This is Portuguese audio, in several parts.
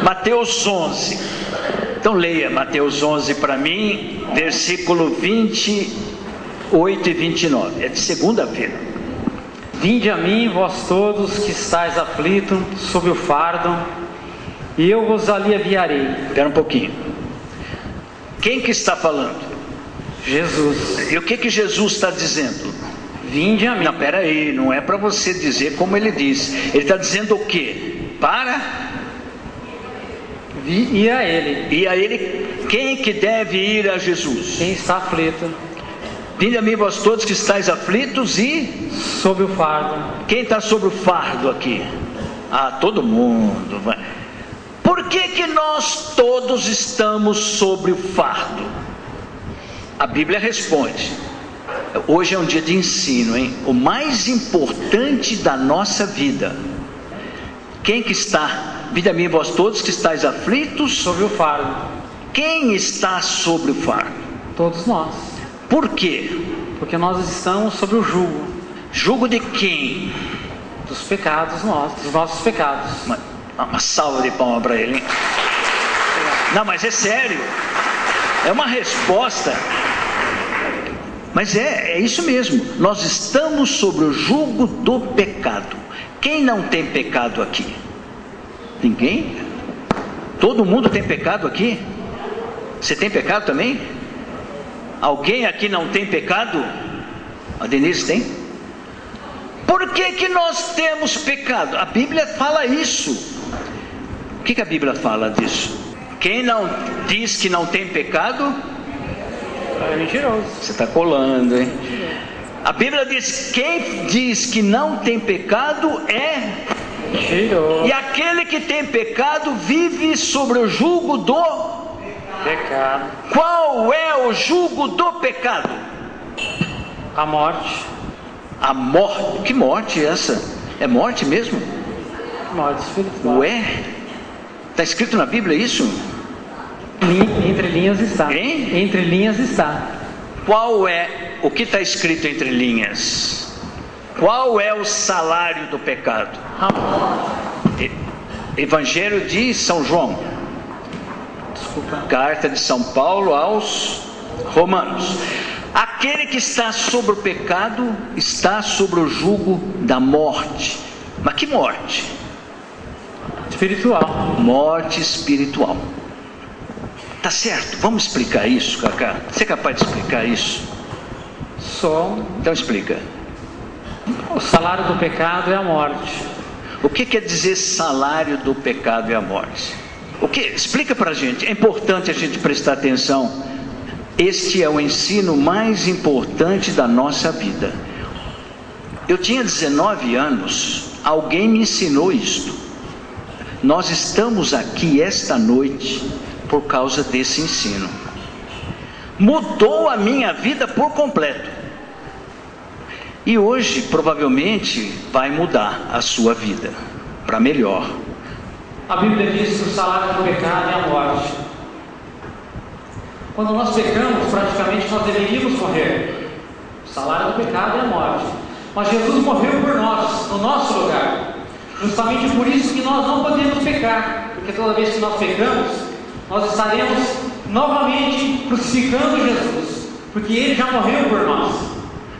Mateus 11. Então leia Mateus 11 para mim, versículo 28 e 29. É de segunda-feira. Vinde a mim, vós todos que estáis aflitos, sob o fardo, e eu vos aliviarei. Espera um pouquinho. Quem que está falando? Jesus. E o que Jesus está dizendo? Vinde a mim. Não, espera aí, não é para você dizer como ele disse. Ele está dizendo o quê? E a ele. E a ele, quem que deve ir a Jesus? Quem está aflito. Vinde a mim vós todos que estáis aflitos e... sob o fardo. Quem está sobre o fardo aqui? Ah, todo mundo. Por que nós todos estamos sobre o fardo? A Bíblia responde. Hoje é um dia de ensino, hein? O mais importante da nossa vida. Quem que está? Vinde a mim vós todos que estáis aflitos. Sobre o fardo. Quem está sobre o fardo? Todos nós. Por quê? Porque nós estamos sobre o jugo. Jugo de quem? Dos pecados nossos, dos nossos pecados. Uma salva de palmas para ele, hein? Não, mas é sério. É uma resposta. Mas é isso mesmo. Nós estamos sobre o jugo do pecado. Quem não tem pecado aqui? Ninguém? Todo mundo tem pecado aqui? Você tem pecado também? Alguém aqui não tem pecado? A Denise tem? Por que nós temos pecado? A Bíblia fala isso. O que a Bíblia fala disso? Quem não diz que não tem pecado? É mentiroso. Você está colando, hein? A Bíblia diz: quem diz que não tem pecado é mentiroso. E aquele que tem pecado vive sobre o jugo do pecado. Qual é o jugo do pecado? A morte. A morte. Que morte é essa? É morte mesmo? Morte espiritual. Ué? Está escrito na Bíblia isso? Entre linhas está. Hein? Entre linhas está. Qual é o que está escrito entre linhas? Qual é o salário do pecado? Evangelho de São João. Desculpa. Carta de São Paulo aos Romanos. Aquele que está sobre o pecado está sobre o jugo da morte. Mas que morte? Espiritual. Morte espiritual. Tá certo, vamos explicar isso, Cacá? Você é capaz de explicar isso? Sou. Então explica. O salário do pecado é a morte. O que quer dizer salário do pecado é a morte? O que? Explica pra gente. É importante a gente prestar atenção. Este é o ensino mais importante da nossa vida. Eu tinha 19 anos, alguém me ensinou isto. Nós estamos aqui esta noite por causa desse ensino. Mudou a minha vida por completo. E hoje, provavelmente, vai mudar a sua vida para melhor. A Bíblia diz que o salário do pecado é a morte. Quando nós pecamos, praticamente nós deveríamos morrer. O salário do pecado é a morte. Mas Jesus morreu por nós, no nosso lugar. Justamente por isso que nós não podemos pecar. Porque toda vez que nós pecamos, nós estaremos novamente crucificando Jesus. Porque Ele já morreu por nós.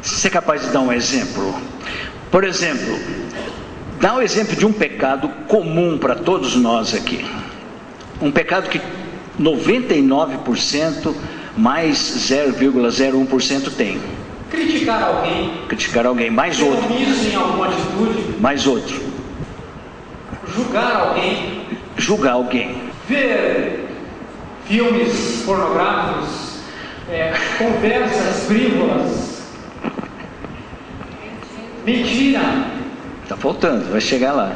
Você é capaz de dar um exemplo? Por exemplo, dá um exemplo de um pecado comum para todos nós aqui. Um pecado que 99% mais 0,01% tem. Criticar alguém. Criticar alguém. Mais outro. Omisso em alguma atitude. Mais outro. Julgar alguém. Julgar alguém. Ver filmes pornográficos. Conversas frívolas. Mentira. Está faltando, vai chegar lá.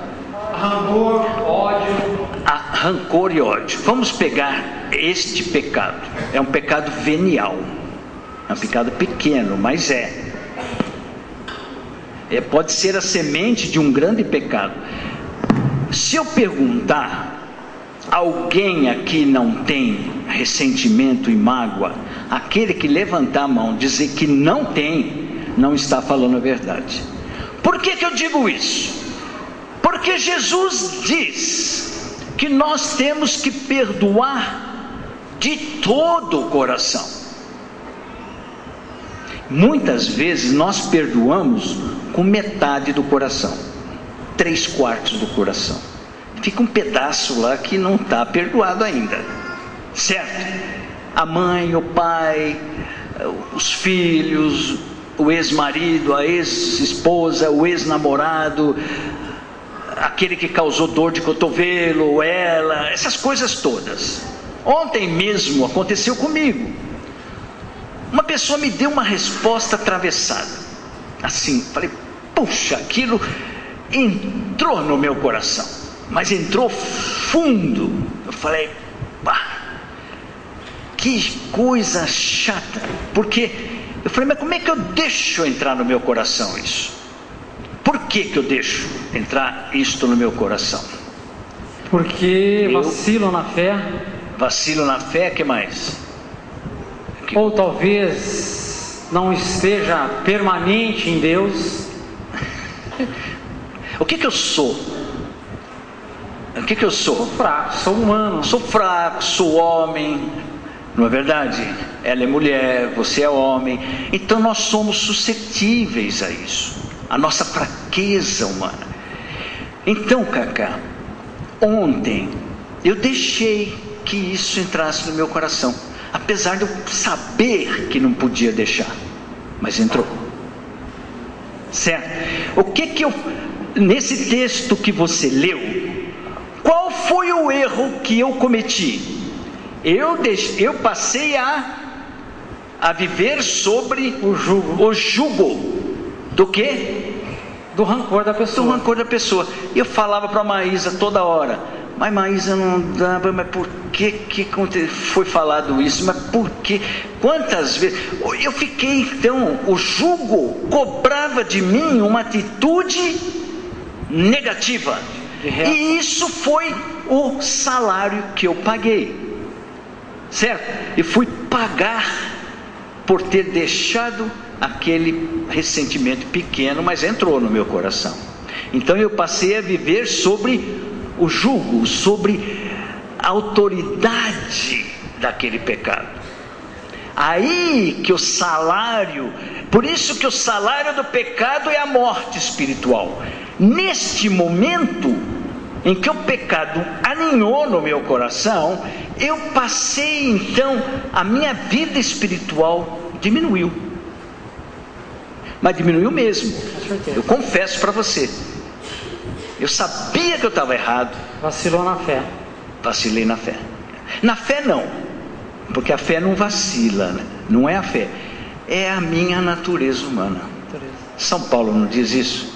Rancor, ódio. Rancor e ódio. Vamos pegar este pecado. É um pecado venial. É um pecado pequeno, mas pode ser a semente de um grande pecado. Se eu perguntar, alguém aqui não tem ressentimento e mágoa? Aquele que levantar a mão, dizer que não tem, não está falando a verdade. Por que eu digo isso? Porque Jesus diz que nós temos que perdoar de todo o coração. Muitas vezes nós perdoamos com metade do coração, 3/4 do coração. Fica um pedaço lá que não está perdoado ainda, certo? A mãe, o pai, os filhos, o ex-marido, a ex-esposa, o ex-namorado, aquele que causou dor de cotovelo, ela, essas coisas todas. Ontem mesmo aconteceu comigo. Uma pessoa me deu uma resposta atravessada, assim, falei, puxa, aquilo entrou no meu coração, mas entrou fundo. Eu falei, pá, que coisa chata, porque eu falei, mas como é que eu deixo entrar no meu coração isso? Por que eu deixo entrar isto no meu coração? Porque vacilo na fé. Vacilo na fé, que mais? Ou talvez não esteja permanente em Deus. O que eu sou? O que eu sou? Sou fraco, sou humano. Sou fraco, sou homem. Não é verdade? Ela é mulher, você é homem. Então nós somos suscetíveis a isso, a nossa fraqueza humana. Então, Cacá, ontem eu deixei que isso entrasse no meu coração, apesar de eu saber que não podia deixar, mas entrou, certo? O que eu, nesse texto que você leu, qual foi o erro que eu cometi? Eu passei a viver sobre o jugo do quê? Do rancor da pessoa. Do rancor da pessoa. E eu falava para a Maísa toda hora, mas Maísa não dava, mas por que foi falado isso? Mas por que? Quantas vezes? Eu fiquei, então, o jugo cobrava de mim uma atitude negativa. E isso foi o salário que eu paguei. Certo? E fui pagar por ter deixado aquele ressentimento pequeno, mas entrou no meu coração. Então eu passei a viver sobre o jugo, sobre a autoridade daquele pecado. Aí que o salário, por isso que o salário do pecado é a morte espiritual. Neste momento em que o pecado aninhou no meu coração, eu passei então, a minha vida espiritual diminuiu. Mas diminuiu mesmo. Eu confesso para você. Eu sabia que eu estava errado. Vacilou na fé. Vacilei na fé. Na fé não, porque a fé não vacila, né? Não é a fé, é a minha natureza humana. São Paulo não diz isso?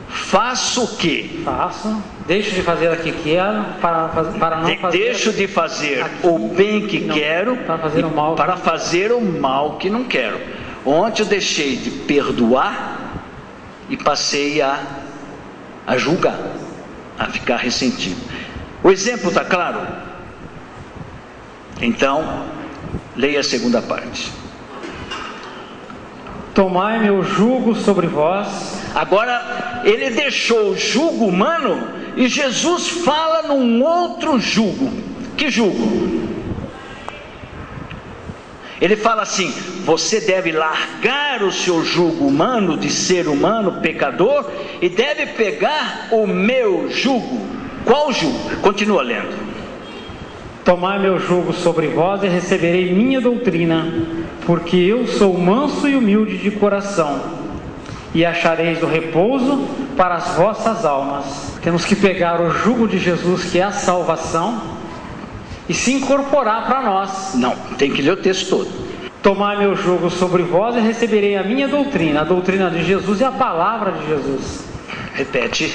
Faço o quê? Faço, deixo de fazer o que quero para não fazer. Deixo de fazer o bem que quero para fazer o mal que não quero. Ontem eu deixei de perdoar e passei a julgar, a ficar ressentido. O exemplo está claro? Então, leia a segunda parte. Tomai meu jugo sobre vós. Agora, ele deixou o jugo humano e Jesus fala num outro jugo. Que jugo? Ele fala assim: você deve largar o seu jugo humano, de ser humano, pecador, e deve pegar o meu jugo. Qual jugo? Continua lendo. Tomai meu jugo sobre vós e receberei minha doutrina, porque eu sou manso e humilde de coração, e achareis o repouso para as vossas almas. Temos que pegar o jugo de Jesus, que é a salvação, e se incorporar para nós. Não, tem que ler o texto todo. Tomai meu jugo sobre vós e receberei a minha doutrina. A doutrina de Jesus é a palavra de Jesus. Repete.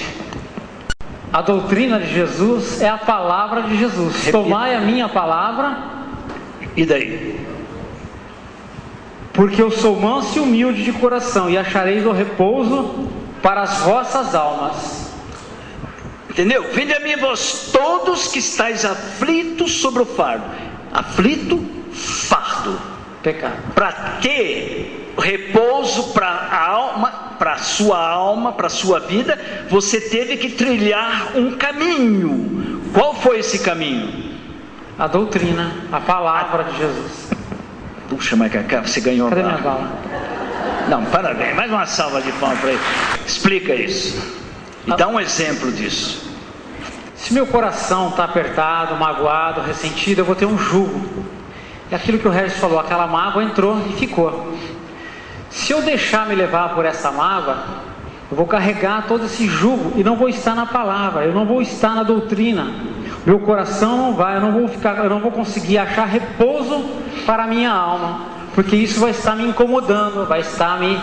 A doutrina de Jesus é a palavra de Jesus. Repita. Tomai a minha palavra. E daí? Porque eu sou manso e humilde de coração, e achareis o repouso para as vossas almas. Entendeu? Vinde a mim vós todos que estáis aflitos sobre o fardo. Aflito, fardo. Pecado. Para ter repouso para a alma, para a sua alma, para a sua vida, você teve que trilhar um caminho. Qual foi esse caminho? A doutrina, a palavra de Jesus. Puxa, mas você ganhou. Cadê minha bala? Não, parabéns. Mais uma salva de palmas para ele. Explica isso. E dá um exemplo disso. Se meu coração está apertado, magoado, ressentido, eu vou ter um jugo. E aquilo que o Regis falou, aquela mágoa entrou e ficou. Se eu deixar me levar por essa mágoa, eu vou carregar todo esse jugo e não vou estar na palavra, eu não vou estar na doutrina. Meu coração não vai, eu não vou conseguir achar repouso para a minha alma, porque isso vai estar me incomodando, vai estar me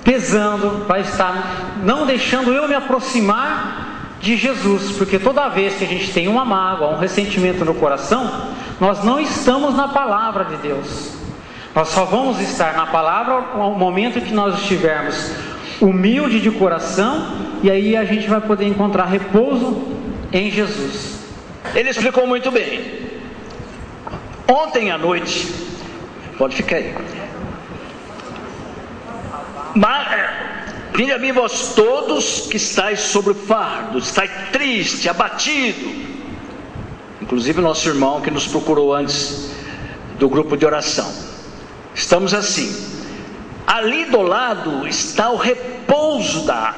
pesando, vai estar não deixando eu me aproximar de Jesus, porque toda vez que a gente tem uma mágoa, um ressentimento no coração, nós não estamos na palavra de Deus. Nós só vamos estar na palavra ao momento que nós estivermos humilde de coração, e aí a gente vai poder encontrar repouso em Jesus. Ele explicou muito bem. Ontem à noite, pode ficar aí. Vinde a mim vós todos que estáis sobre fardo, estáis triste, abatido. Inclusive nosso irmão que nos procurou antes do grupo de oração. Estamos assim. Ali do lado está o repouso da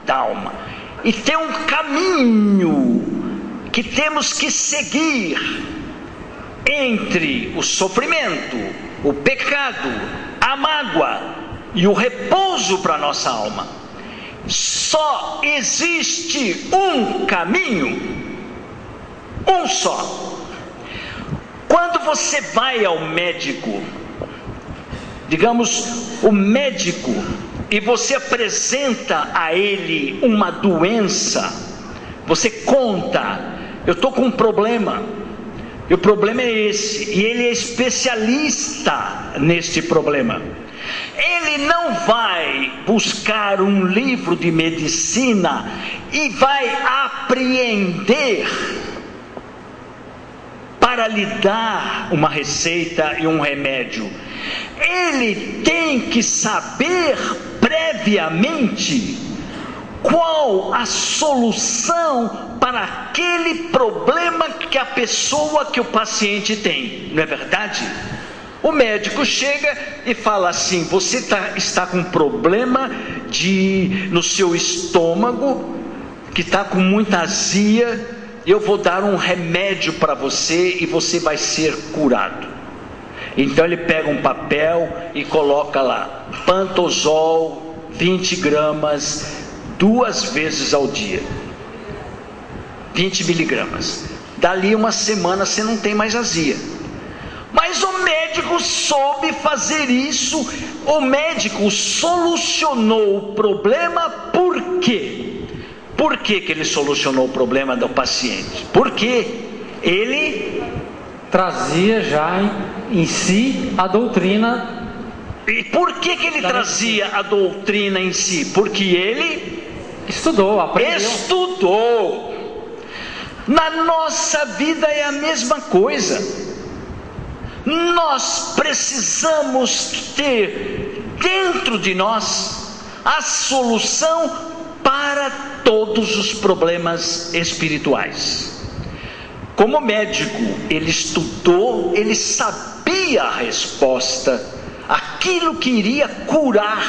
alma. E tem um caminho que temos que seguir entre o sofrimento, o pecado, a mágoa e o repouso para a nossa alma. Só existe um caminho, um só. Quando você vai ao médico, digamos, o médico, e você apresenta a ele uma doença, você conta, eu estou com um problema, e o problema é esse, e ele é especialista neste problema. Ele não vai buscar um livro de medicina e vai apreender para lhe dar uma receita e um remédio. Ele tem que saber previamente qual a solução para aquele problema que a pessoa, que o paciente tem, não é verdade? O médico chega e fala assim: você está com um problema no seu estômago, que está com muita azia, eu vou dar um remédio para você e você vai ser curado. Então ele pega um papel e coloca lá: Pantozol 20 gramas 2 vezes ao dia, 20 miligramas. Dali uma semana você não tem mais azia. Mas o médico soube fazer isso. O médico solucionou o problema. Por quê? Por que ele solucionou o problema do paciente? Porque ele trazia já em si a doutrina. E por que ele trazia a doutrina em si? Porque ele estudou, aprendeu. Estudou. Na nossa vida é a mesma coisa. Nós precisamos ter dentro de nós a solução para todos os problemas espirituais. Como médico, ele estudou, ele sabia a resposta, aquilo que iria curar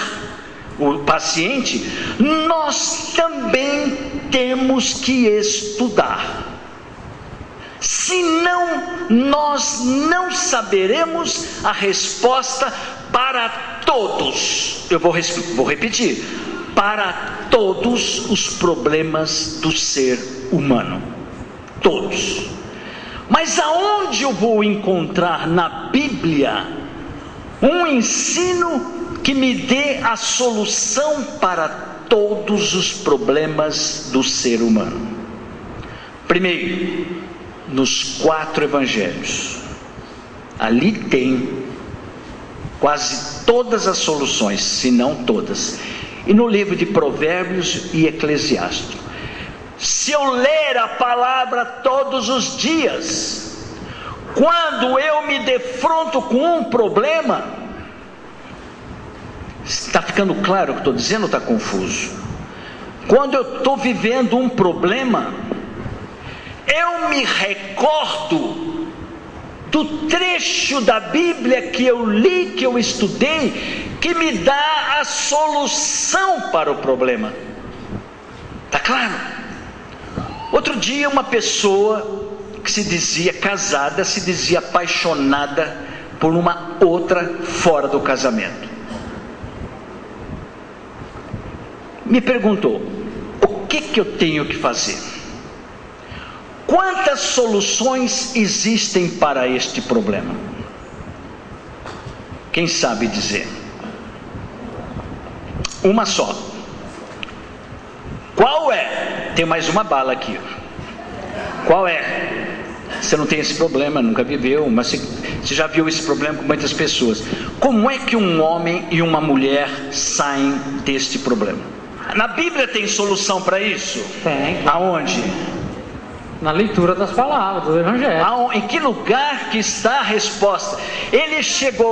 o paciente. Nós também temos que estudar. Senão, nós não saberemos a resposta para todos. Eu vou repetir: para todos os problemas do ser humano. Todos. Mas aonde eu vou encontrar na Bíblia um ensino que me dê a solução para todos os problemas do ser humano? Primeiro, nos 4 evangelhos. Ali tem quase todas as soluções, se não todas. E no livro de Provérbios e Eclesiastes. Se eu ler a palavra todos os dias, quando eu me defronto com um problema, está ficando claro o que estou dizendo ou está confuso? Quando eu estou vivendo um problema, eu me recordo do trecho da Bíblia que eu li, que eu estudei, que me dá a solução para o problema. Está claro? Outro dia, uma pessoa que se dizia casada, se dizia apaixonada por uma outra fora do casamento, me perguntou: o que eu tenho que fazer? Quantas soluções existem para este problema? Quem sabe dizer? Uma só. Qual é? Tem mais uma bala aqui. Qual é? Você não tem esse problema, nunca viveu, mas você já viu esse problema com muitas pessoas. Como é que um homem e uma mulher saem deste problema? Na Bíblia tem solução para isso? Tem. Aonde? Na leitura das palavras do Evangelho. Em que lugar que está a resposta?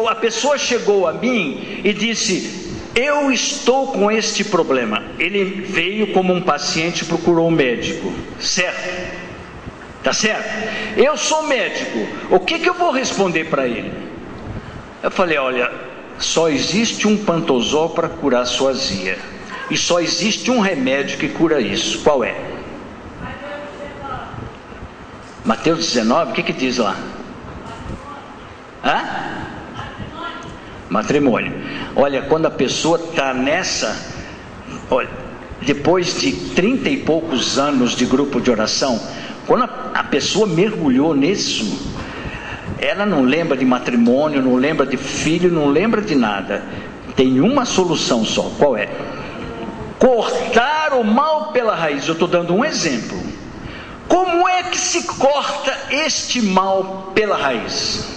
A pessoa chegou a mim e disse: eu estou com este problema. Ele veio como um paciente e procurou um médico, certo? Tá certo? Eu sou médico, o que eu vou responder para ele? Eu falei: olha, só existe um pantosol para curar a sua azia, e só existe um remédio que cura isso. Qual é? Mateus 19, o que diz lá? Matrimônio. Olha, quando a pessoa está nessa, olha, depois de 30 e poucos anos de grupo de oração, quando a pessoa mergulhou nisso, ela não lembra de matrimônio, não lembra de filho, não lembra de nada. Tem uma solução só. Qual é? Cortar o mal pela raiz. Eu estou dando um exemplo. Como é que se corta este mal pela raiz?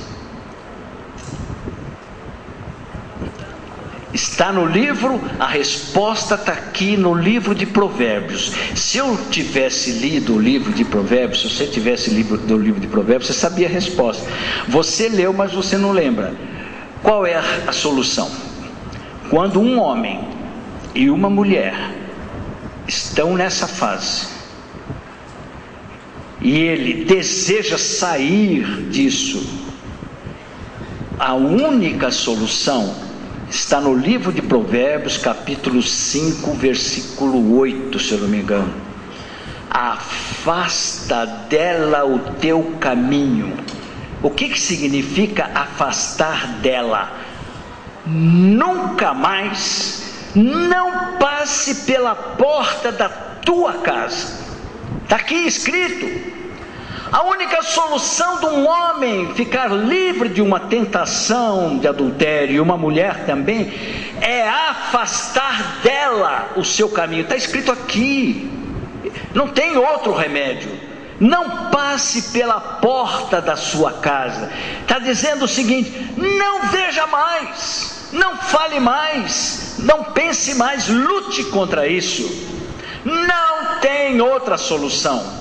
Está no livro, a resposta está aqui no livro de Provérbios. Se eu tivesse lido o livro de Provérbios, se você tivesse lido o livro de Provérbios, você sabia a resposta. Você leu, mas você não lembra. Qual é a solução? Quando um homem e uma mulher estão nessa fase, e ele deseja sair disso, a única solução está no livro de Provérbios, capítulo 5, versículo 8, se eu não me engano. Afasta dela o teu caminho. O que significa afastar dela? Nunca mais, não passe pela porta da tua casa. Está aqui escrito. A única solução de um homem ficar livre de uma tentação de adultério, e uma mulher também, é afastar dela o seu caminho. Está escrito aqui. Não tem outro remédio. Não passe pela porta da sua casa. Está dizendo o seguinte: não veja mais, não fale mais, não pense mais, lute contra isso. Não tem outra solução.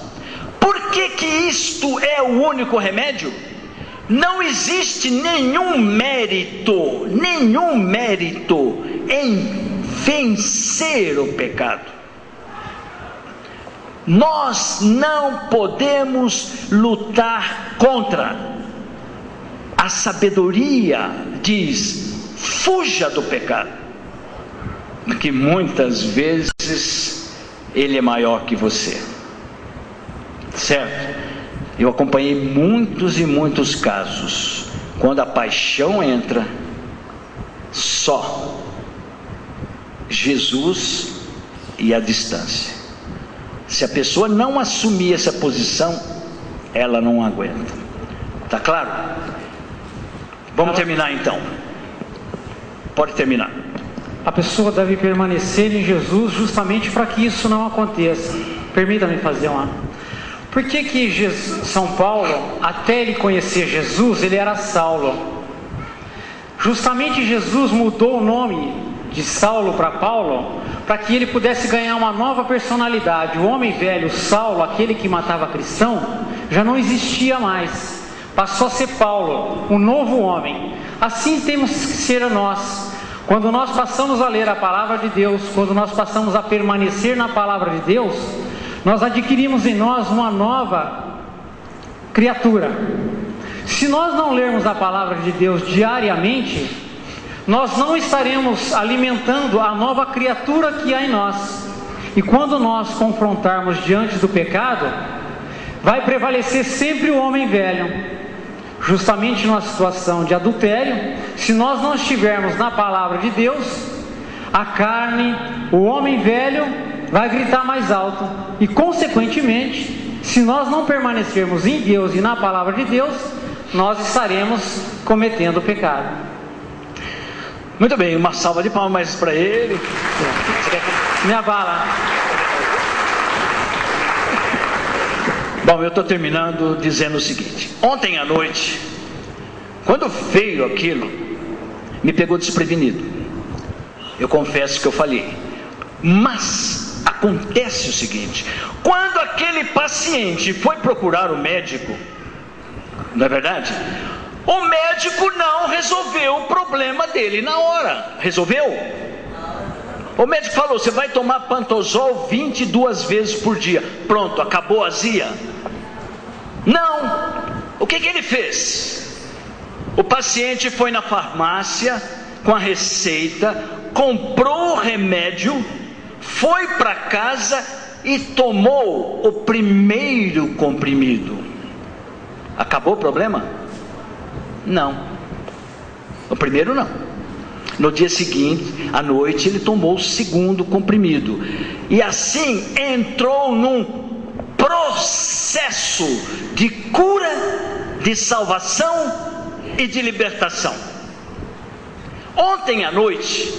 Por que isto é o único remédio? Não existe nenhum mérito em vencer o pecado. Nós não podemos lutar contra. A sabedoria diz: fuja do pecado, porque muitas vezes ele é maior que você. Certo? Eu acompanhei muitos e muitos casos, quando a paixão entra, só Jesus e a distância. Se a pessoa não assumir essa posição, ela não aguenta. Tá claro? Vamos terminar então. Pode terminar. A pessoa deve permanecer em Jesus justamente para que isso não aconteça. Permita-me fazer uma. Por que São Paulo, até ele conhecer Jesus, ele era Saulo? Justamente Jesus mudou o nome de Saulo para Paulo, para que ele pudesse ganhar uma nova personalidade. O homem velho Saulo, aquele que matava cristão, já não existia mais. Passou a ser Paulo, um novo homem. Assim temos que ser nós. Quando nós passamos a ler a palavra de Deus, quando nós passamos a permanecer na palavra de Deus, nós adquirimos em nós uma nova criatura. Se nós não lermos a palavra de Deus diariamente, nós não estaremos alimentando a nova criatura que há em nós. E quando nós confrontarmos diante do pecado, vai prevalecer sempre o homem velho. Justamente numa situação de adultério, se nós não estivermos na palavra de Deus, a carne, o homem velho vai gritar mais alto. E consequentemente, se nós não permanecermos em Deus e na palavra de Deus, nós estaremos cometendo pecado. Muito bem, uma salva de palmas mais para ele. Você quer... Minha bala. Bom, eu estou terminando dizendo o seguinte: ontem à noite, quando veio aquilo, me pegou desprevenido. Eu confesso que eu falhei. Mas acontece o seguinte: quando aquele paciente foi procurar o médico, não é verdade? O médico não resolveu o problema dele na hora. Resolveu? O médico falou: você vai tomar Pantozol 22 vezes por dia. Pronto, acabou a azia? Não. O que ele fez? O paciente foi na farmácia com a receita, comprou o remédio, foi para casa e tomou o primeiro comprimido. Acabou o problema? Não. O primeiro não. No dia seguinte, à noite, ele tomou o segundo comprimido. E assim entrou num processo de cura, de salvação e de libertação. Ontem à noite,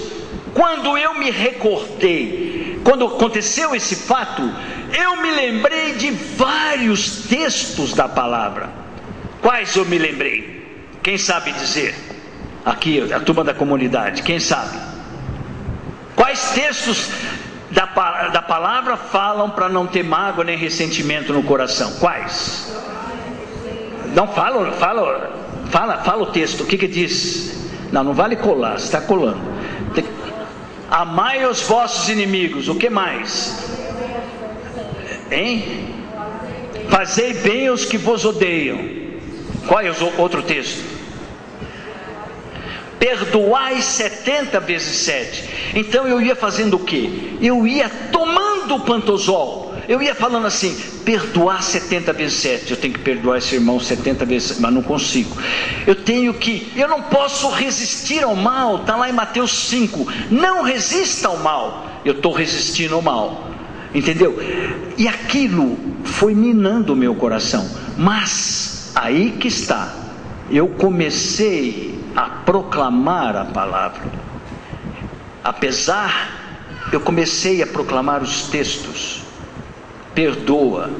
quando eu me recordei, quando aconteceu esse fato, eu me lembrei de vários textos da palavra. Quais eu me lembrei? Quem sabe dizer? Aqui, a turma da comunidade, quem sabe? Quais textos da palavra falam para não ter mágoa nem ressentimento no coração? Quais? Não, fala o texto. O que diz? Não vale colar, você está colando. Amai os vossos inimigos. O que mais? Hein? Fazei bem aos que vos odeiam. Qual é o outro texto? Perdoai 70 vezes 7. Então eu ia fazendo o quê? Eu ia tomando o Pantozol. Eu ia falando assim: perdoar 70 vezes 7. Eu tenho que perdoar esse irmão 70 vezes, mas não consigo. Eu não posso resistir ao mal. Está lá em Mateus 5. Não resista ao mal. Eu estou resistindo ao mal. Entendeu? E aquilo foi minando o meu coração. Mas aí que está. Eu comecei a proclamar a palavra. Eu comecei a proclamar os textos. Perdoa,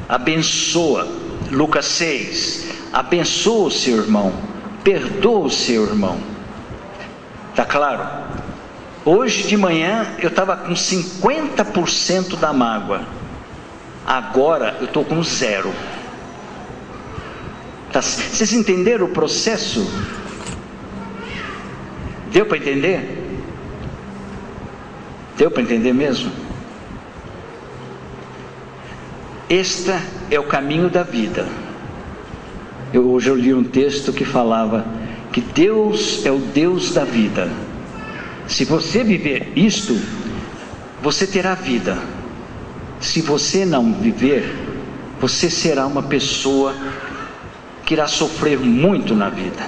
abençoa. Lucas 6. Abençoa o seu irmão, perdoa o seu irmão. Está claro? Hoje de manhã eu estava com 50% da mágoa. Agora eu estou com 0. Vocês entenderam o processo? Deu para entender? Deu para entender mesmo? Este é o caminho da vida. Hoje eu li um texto que falava que Deus é o Deus da vida. Se você viver isto, você terá vida. Se você não viver, você será uma pessoa que irá sofrer muito na vida.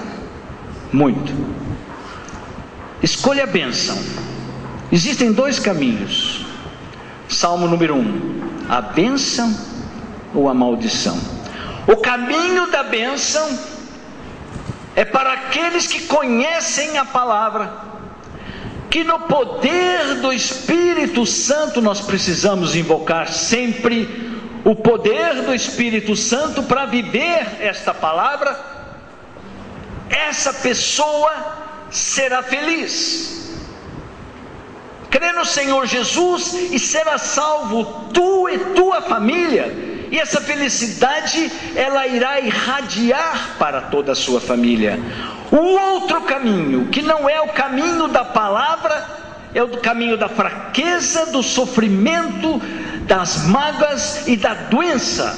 Muito. Escolha a bênção. Existem 2 caminhos. Salmo número 1. A bênção ou a maldição? O caminho da bênção é para aqueles que conhecem a palavra, que no poder do Espírito Santo nós precisamos invocar sempre o poder do Espírito Santo para viver esta palavra. Essa pessoa será feliz. Crê no Senhor Jesus e será salvo tu e tua família, e essa felicidade ela irá irradiar para toda a sua família. O outro caminho, que não é o caminho da palavra, é o caminho da fraqueza, do sofrimento, das mágoas e da doença.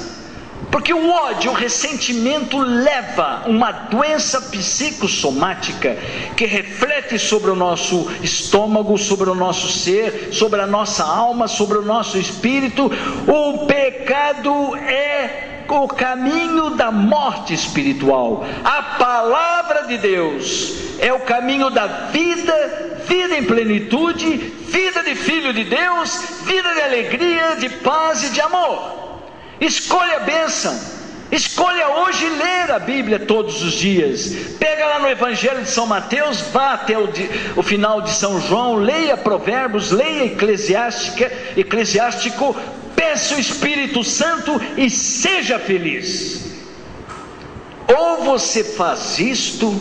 Porque o ódio, o ressentimento leva uma doença psicossomática que reflete sobre o nosso estômago, sobre o nosso ser, sobre a nossa alma, sobre o nosso espírito. O pecado é o caminho da morte espiritual. A palavra de Deus é o caminho da vida, vida em plenitude, vida de filho de Deus, vida de alegria, de paz e de amor. Escolha a bênção, escolha hoje ler a Bíblia todos os dias. Pega lá no Evangelho de São Mateus, vá até o final de São João, leia Provérbios, leia Eclesiástico, peça o Espírito Santo e seja feliz. Ou você faz isto,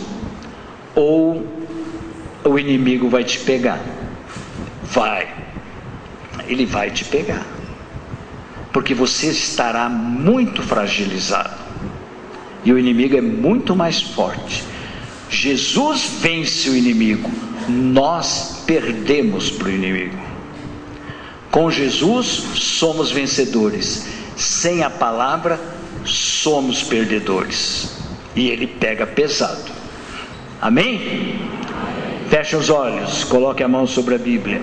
ou o inimigo vai te pegar. Ele vai te pegar, porque você estará muito fragilizado, e o inimigo é muito mais forte. Jesus vence o inimigo, nós perdemos para o inimigo. Com Jesus somos vencedores, sem a palavra somos perdedores, e ele pega pesado. Amém? Feche os olhos, coloque a mão sobre a Bíblia.